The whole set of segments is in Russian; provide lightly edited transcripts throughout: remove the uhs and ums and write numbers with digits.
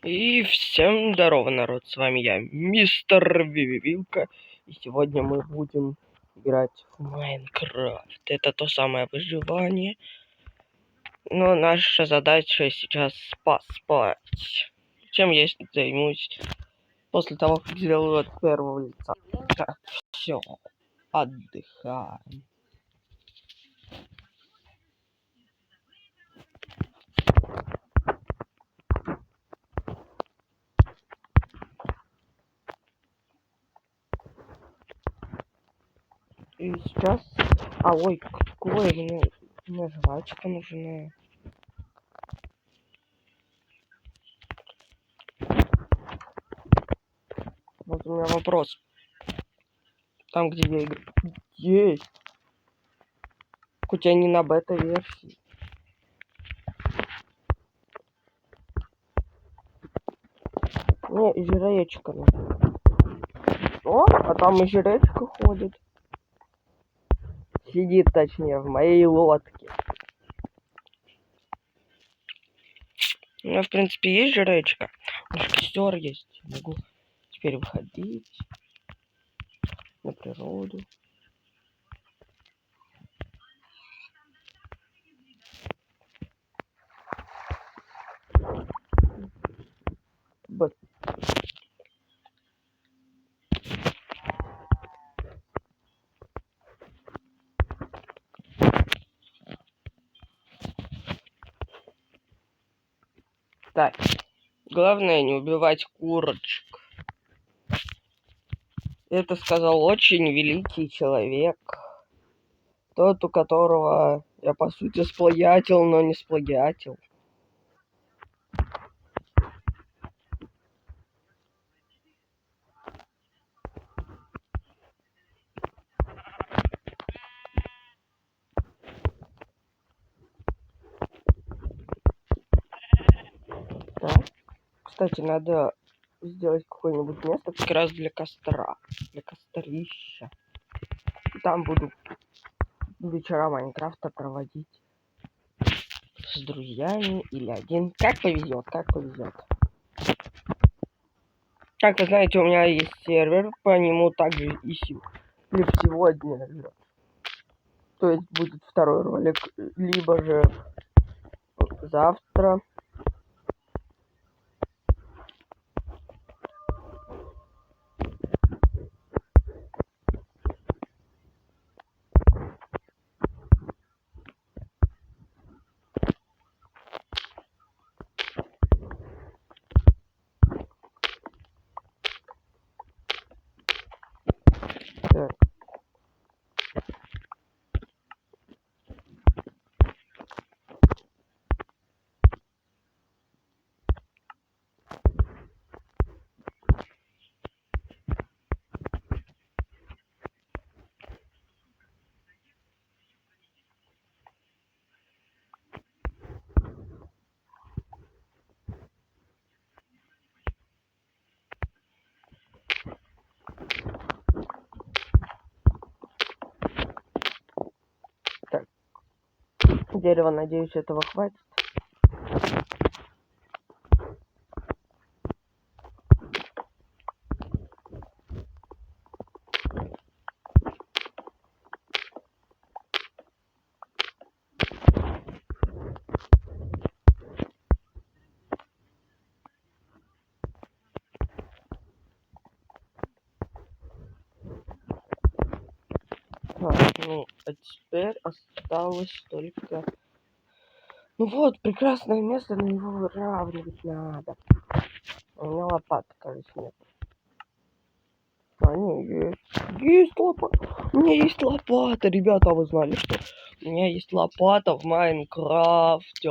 И всем здорово, народ, с вами я, мистер Вививилка, и сегодня мы будем играть в Майнкрафт. Это то самое выживание, но наша задача сейчас поспать. Чем я займусь после того, как сделаю от первого лица. Так, все, отдыхаем. И сейчас... ой, какое мне жвачка нужна. Вот у меня вопрос. Там, где я играю, есть. Хоть они на бета-версии. Не, и жречка нужна. О, а там и жречка ходит. Сидит, точнее, в моей лодке. У меня, в принципе, есть жречка. У меня костер есть. Могу теперь выходить на природу. Так, главное не убивать курочек. Это сказал очень великий человек. Тот, у которого я, по сути, сплагиатил, но не сплагиатил. Так. Кстати, надо сделать какое-нибудь место как раз для костра. Для кострища. Там буду вечера Майнкрафта проводить с друзьями или один. Как повезет, как повезет. Как вы знаете, у меня есть сервер, по нему также и сегодня. То есть будет второй ролик, либо же завтра. Так. Так. Дерево, надеюсь, этого хватит. Ну, а теперь осталось только... Ну вот, прекрасное место, на него выравнивать надо. У меня лопаты, кажется, нет. Они есть. Есть лопата. У меня есть лопата, ребята, вы знали, что у меня есть лопата в Майнкрафте.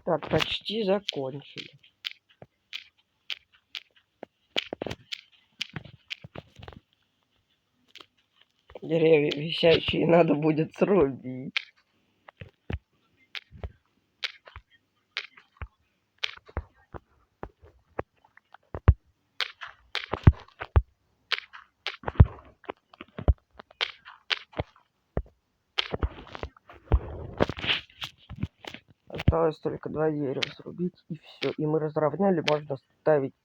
Так, почти закончили. Деревья висящие надо будет срубить. Осталось только 2 дерева срубить, и все. И мы разровняли, можно ставить.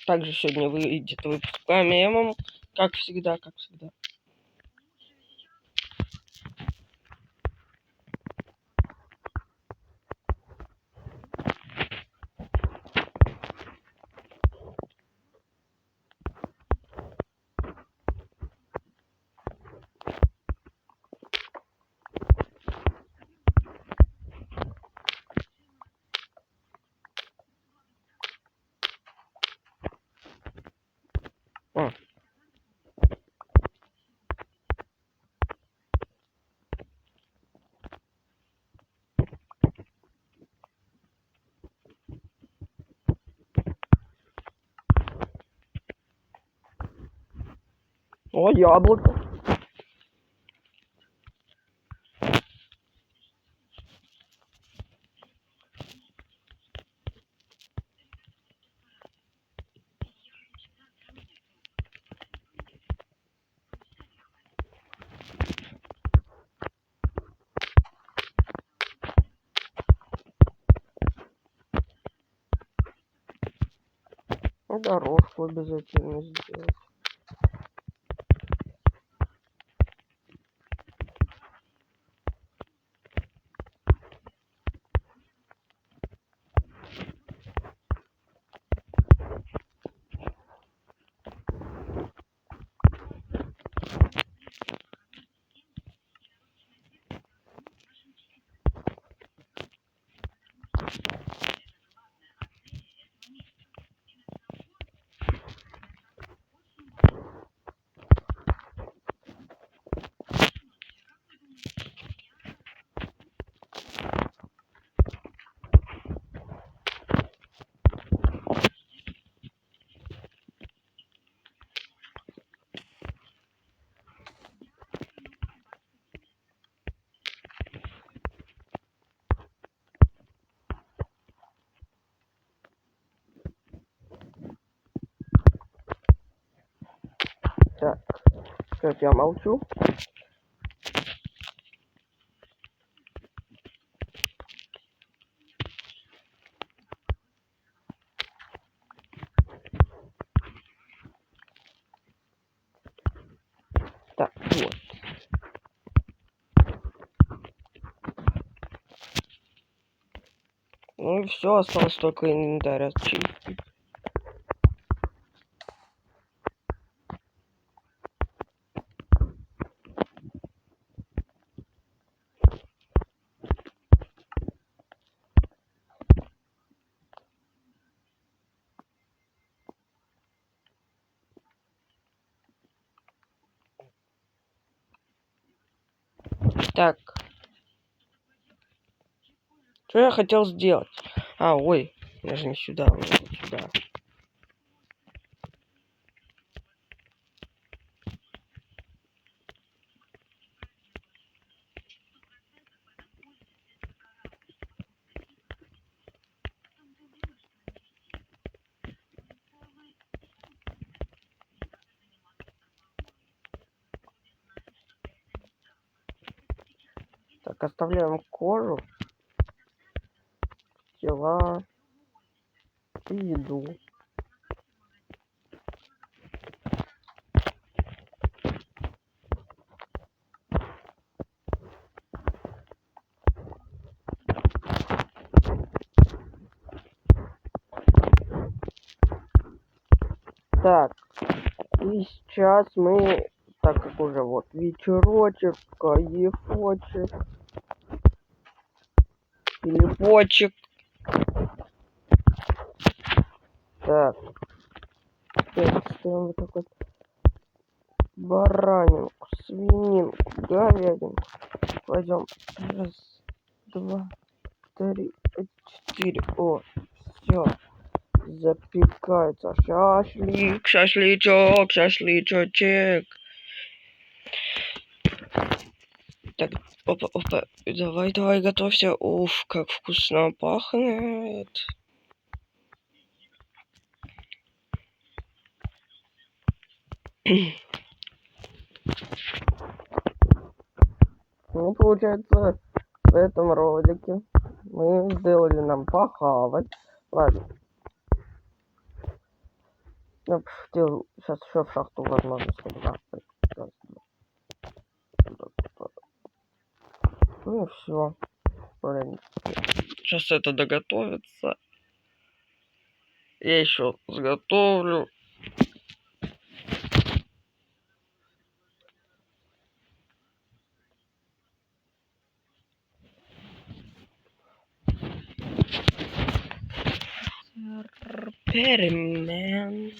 Также сегодня выйдет выпуск по мемам, как всегда, как всегда. О, яблоко. Дорожку обязательно сделать. Так, сейчас я молчу. Так, вот. Ну и все, осталось только инвентарь очистить. Так. Что я хотел сделать? А, ой, я же не сюда, вот сюда. Так, оставляем кожу, тела и еду. Так, и сейчас мы, так как уже вот вечерочек, кайфочек, телефончик. Так, Ставим вот так вот баранинку, свининку, говядинку. Кладем. Раз, два, три, четыре. О, все. Запекается. Шашлык, шашлычок, шашлычочек. Так, опа, опа. Давай, давай, готовься. Уф, как вкусно пахнет. Ну, получается, в этом ролике мы сделали нам похавать. Ладно. Я хотел сейчас еще в шахту, возможно, сходить. Ну и все. Сейчас это доготовится. Я еще сготовлю. Перемен.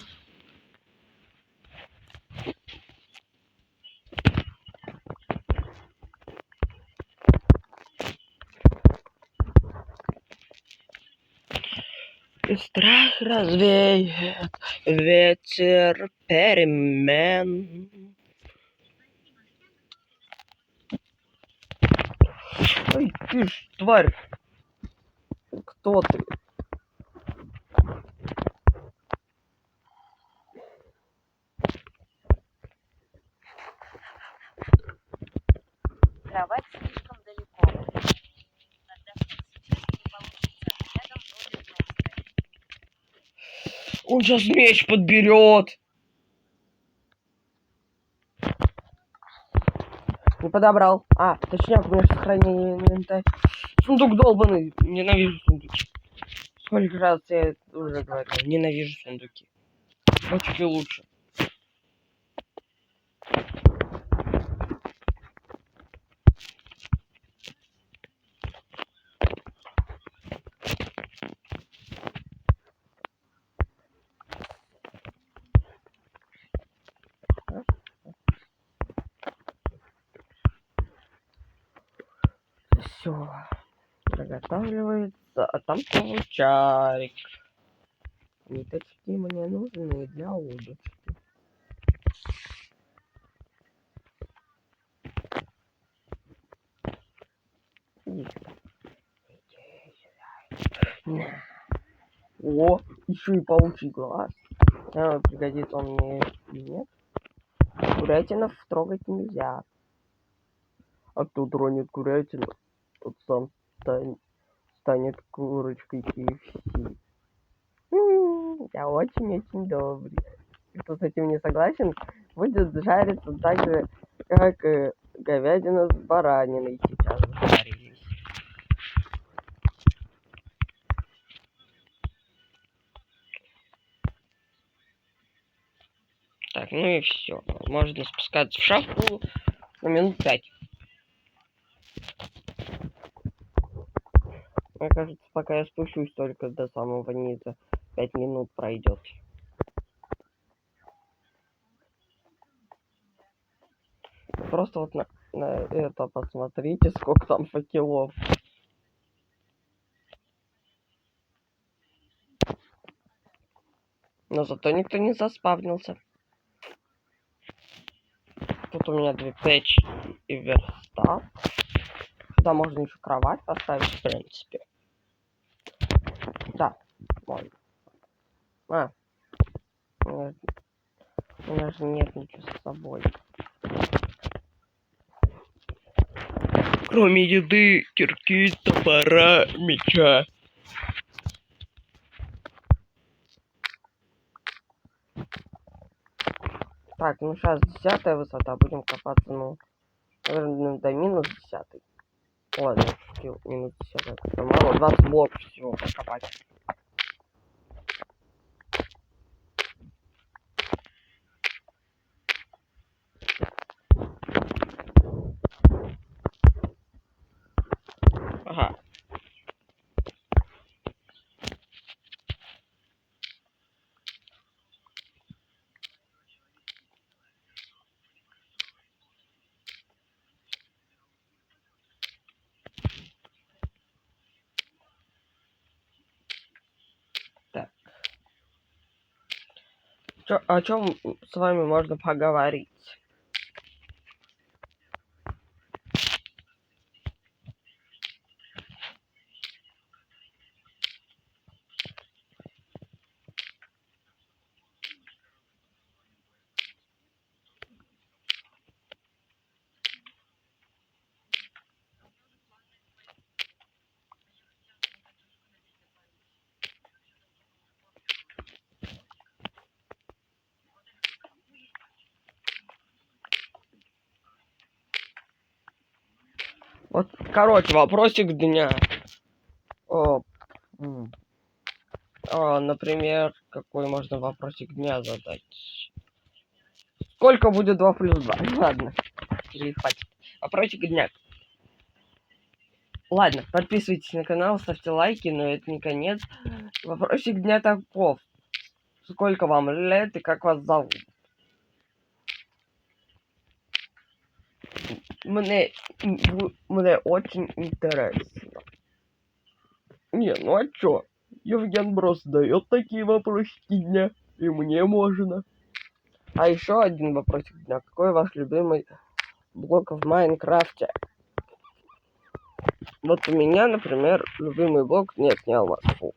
И страх развеет ветер перемен. Ой, ты ж, тварь. Кто ты? Кровать слишком далеко. Отдохнуть сейчас не получится. Рядом вроде толстая. Он сейчас меч подберет. Не подобрал. А, точняк, у меня же сохранение инвентарь. Сундук долбанный. Ненавижу сундуки. Сколько раз я уже говорил. Ненавижу сундуки. Бочки лучше. Все. Приготавливается. А там получарик. Ниточки мне нужны для удочки. Иди сюда. На. О, еще и паучий глаз. А, пригодится он мне или нет? Курятинов трогать нельзя. А кто тронет курятину, тот сам станет курочкой KFC. Я очень-очень добрый. Кто с этим не согласен, будет жариться так же, как говядина с бараниной сейчас жарились. Так, ну и все. Можно спускаться в шахту на минут 5. Мне кажется, пока я спущусь только до самого низа, 5 минут пройдет. Просто вот на это посмотрите, сколько там факелов. Но зато никто не заспавнился. Тут у меня 2 печи и верстак. Сюда можно еще кровать поставить, в принципе. Да, можно. А, у меня же нет ничего с собой. Кроме еды, кирки, топора, меча. Так, ну сейчас 10-я высота, будем копаться, ну, наверное, до минус 10-й. Ладно, минус 10-й, это мало, 20 блоков всего покопать. Ага. О чем с вами можно поговорить? Вот, короче, вопросик дня. Например, какой можно вопросик дня задать? Сколько будет 2 плюс 2? Ладно, или хватит. Вопросик дня. Ладно, подписывайтесь на канал, ставьте лайки, но это не конец. Вопросик дня таков. Сколько вам лет и как вас зовут? Мне очень интересно. Не, ну а чё? Евген Брос дает такие вопросики дня, и мне можно. А еще один вопросик дня. Какой ваш любимый блок в Майнкрафте? Вот у меня, например, любимый блок... Нет, не алмаз. Фу.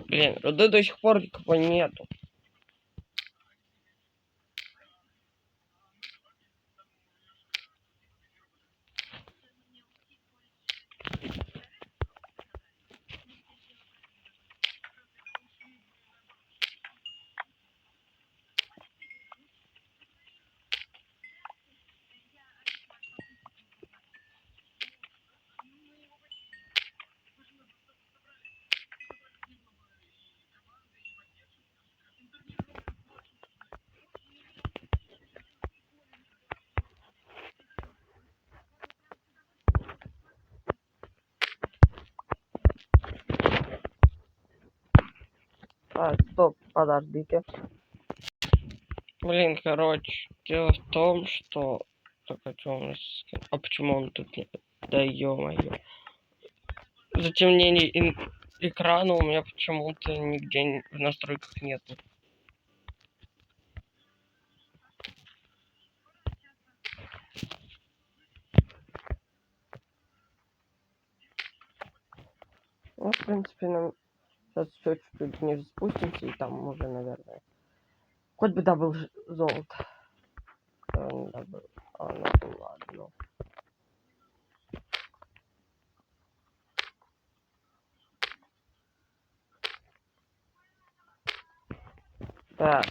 Блин, руды до сих пор никого нету. Стоп, подождите. Блин, короче, дело в том, что... Так, а чё у нас... А почему он тут нет? Да ё-моё. Затемнение экрана у меня почему-то нигде в настройках нету. Ну, в принципе, нам сейчас еще чуть-чуть ниже спустимся, и там уже, наверное... Хоть бы добыл золото. Добыл. Ну ладно. Так.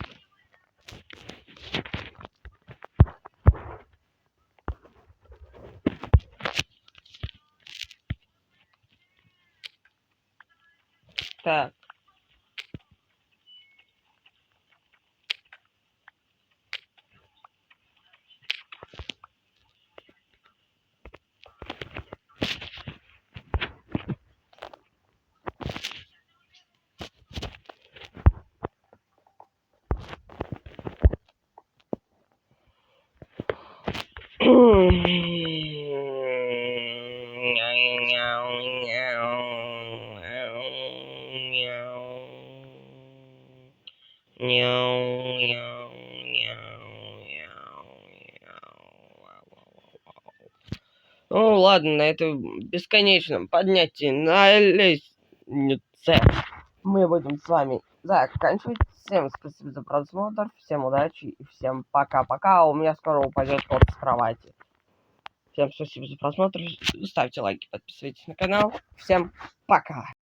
Так. Ну ладно, на этом бесконечном поднятии на лестнице мы будем с вами заканчивать. Всем спасибо за просмотр, всем удачи и всем пока-пока. У меня скоро упадет кот с кровати. Всем спасибо за просмотр, ставьте лайки, подписывайтесь на канал. Всем пока.